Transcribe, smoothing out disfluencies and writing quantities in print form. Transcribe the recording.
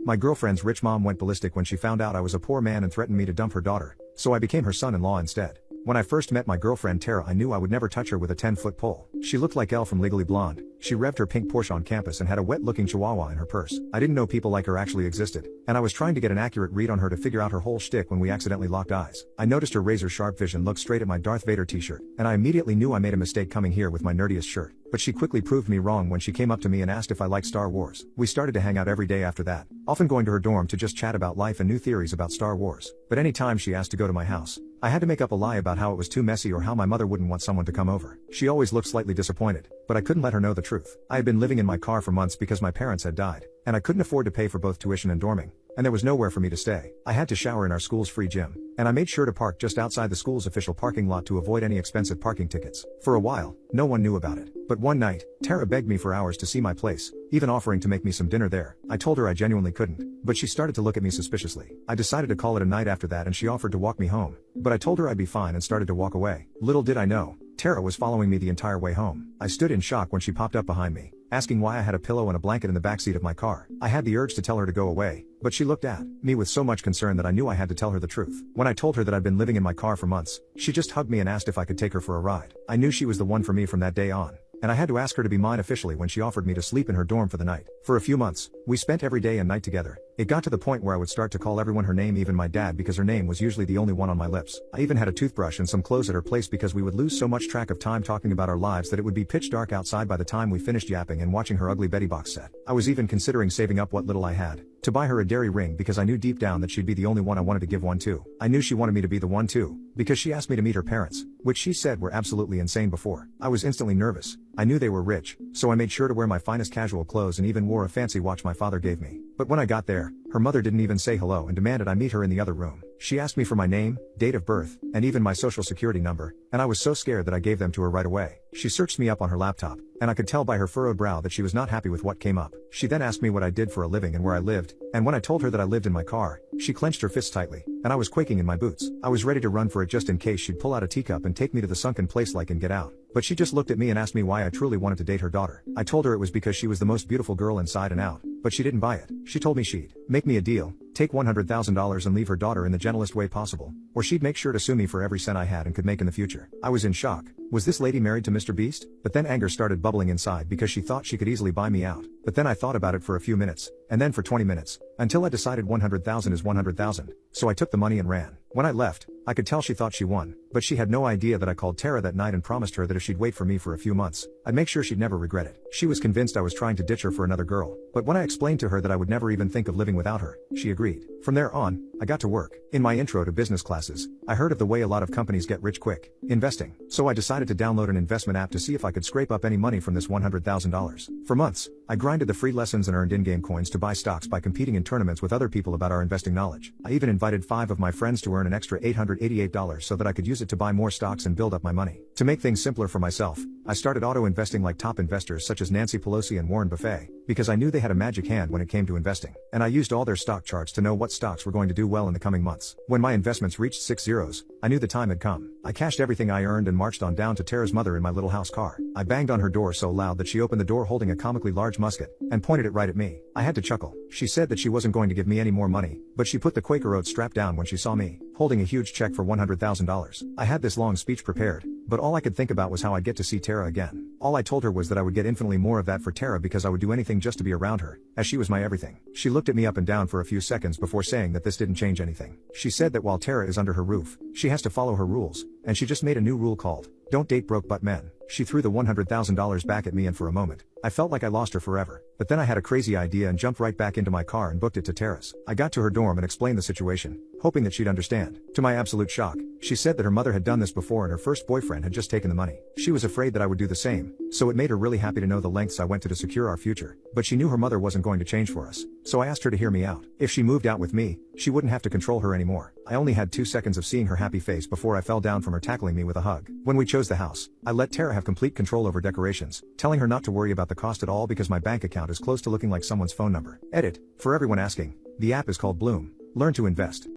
My girlfriend's rich mom went ballistic when she found out I was a poor man and threatened me to dump her daughter, so I became her son-in-law instead. When I first met my girlfriend Tara, I knew I would never touch her with a 10-foot pole. She looked like Elle from Legally Blonde. She revved her pink Porsche on campus and had a wet-looking chihuahua in her purse. I didn't know people like her actually existed, and I was trying to get an accurate read on her to figure out her whole shtick when we accidentally locked eyes. I noticed her razor-sharp vision look straight at my Darth Vader t-shirt, and I immediately knew I made a mistake coming here with my nerdiest shirt. But she quickly proved me wrong when she came up to me and asked if I liked Star Wars. We started to hang out every day after that, often going to her dorm to just chat about life and new theories about Star Wars. But any time she asked to go to my house, I had to make up a lie about how it was too messy or how my mother wouldn't want someone to come over. She always looked slightly disappointed, but I couldn't let her know the truth. I had been living in my car for months because my parents had died, and I couldn't afford to pay for both tuition and dorming, and there was nowhere for me to stay. I had to shower in our school's free gym, and I made sure to park just outside the school's official parking lot to avoid any expensive parking tickets. For a while, no one knew about it. But one night, Tara begged me for hours to see my place, even offering to make me some dinner there. I told her I genuinely couldn't, but she started to look at me suspiciously. I decided to call it a night after that, and she offered to walk me home, but I told her I'd be fine and started to walk away. Little did I know, Tara was following me the entire way home. I stood in shock when she popped up behind me, asking why I had a pillow and a blanket in the backseat of my car. I had the urge to tell her to go away, but she looked at me with so much concern that I knew I had to tell her the truth. When I told her that I'd been living in my car for months, she just hugged me and asked if I could take her for a ride. I knew she was the one for me from that day on, and I had to ask her to be mine officially when she offered me to sleep in her dorm for the night. For a few months, we spent every day and night together. It got to the point where I would start to call everyone her name, even my dad, because her name was usually the only one on my lips. I even had a toothbrush and some clothes at her place because we would lose so much track of time talking about our lives that it would be pitch dark outside by the time we finished yapping and watching her Ugly Betty box set. I was even considering saving up what little I had to buy her a dairy ring because I knew deep down that she'd be the only one I wanted to give one to. I knew she wanted me to be the one too, because she asked me to meet her parents, which she said were absolutely insane before. I was instantly nervous. I knew they were rich, so I made sure to wear my finest casual clothes and even wore a fancy watch my father gave me. But when I got there, her mother didn't even say hello and demanded I meet her in the other room. She asked me for my name, date of birth, and even my social security number, and I was so scared that I gave them to her right away. She searched me up on her laptop, and I could tell by her furrowed brow that she was not happy with what came up. She then asked me what I did for a living and where I lived, and when I told her that I lived in my car, she clenched her fists tightly, and I was quaking in my boots. I was ready to run for it just in case she'd pull out a teacup and take me to the sunken place like in Get Out. But she just looked at me and asked me why I truly wanted to date her daughter. I told her it was because she was the most beautiful girl inside and out, but she didn't buy it. She told me she'd make me a deal, take $100,000 and leave her daughter in the gentlest way possible, or she'd make sure to sue me for every cent I had and could make in the future. I was in shock. Was this lady married to Mr. Beast? But then anger started bubbling inside because she thought she could easily buy me out. But then I thought about it for a few minutes, and then for 20 minutes, until I decided 100,000 is 100,000. So I took the money and ran. When I left, I could tell she thought she won, but she had no idea that I called Tara that night and promised her that if she'd wait for me for a few months, I'd make sure she'd never regret it. She was convinced I was trying to ditch her for another girl, but when I explained to her that I would never even think of living without her, she agreed. From there on, I got to work. In my intro to business classes, I heard of the way a lot of companies get rich quick, investing. So I decided to download an investment app to see if I could scrape up any money from this $100,000. For months, I grinded the free lessons and earned in-game coins to buy stocks by competing in tournaments with other people about our investing knowledge. I even invited 5 of my friends to earn an extra $888 so that I could use it to buy more stocks and build up my money. To make things simpler for myself, I started auto-investing like top investors such as Nancy Pelosi and Warren Buffett, because I knew they had a magic hand when it came to investing. And I used all their stock charts to know what stocks were going to do well in the coming months. When my investments reached 6 zeros, I knew the time had come. I cashed everything I earned and marched on down to Tara's mother in my little house car. I banged on her door so loud that she opened the door holding a comically large musket, and pointed it right at me. I had to chuckle. She said that she wasn't going to give me any more money, but she put the Quaker Oats strap down when she saw me holding a huge check for $100,000. I had this long speech prepared, but all I could think about was how I'd get to see Tara again. All I told her was that I would get infinitely more of that for Tara because I would do anything just to be around her, as she was my everything. She looked at me up and down for a few seconds before saying that this didn't change anything. She said that while Tara is under her roof, she has to follow her rules, and she just made a new rule called, "Don't date broke butt men." She threw the $100,000 back at me, and for a moment, I felt like I lost her forever. But then I had a crazy idea and jumped right back into my car and booked it to Tara's. I got to her dorm and explained the situation, hoping that she'd understand. To my absolute shock, she said that her mother had done this before and her first boyfriend had just taken the money. She was afraid that I would do the same, so it made her really happy to know the lengths I went to secure our future. But she knew her mother wasn't going to change for us, so I asked her to hear me out. If she moved out with me, she wouldn't have to control her anymore. I only had 2 seconds of seeing her happy face before I fell down from her tackling me with a hug. When we chose the house, I let Tara have complete control over decorations, telling her not to worry about the cost at all because my bank account is close to looking like someone's phone number. Edit. For everyone asking, the app is called Bloom. Learn to invest.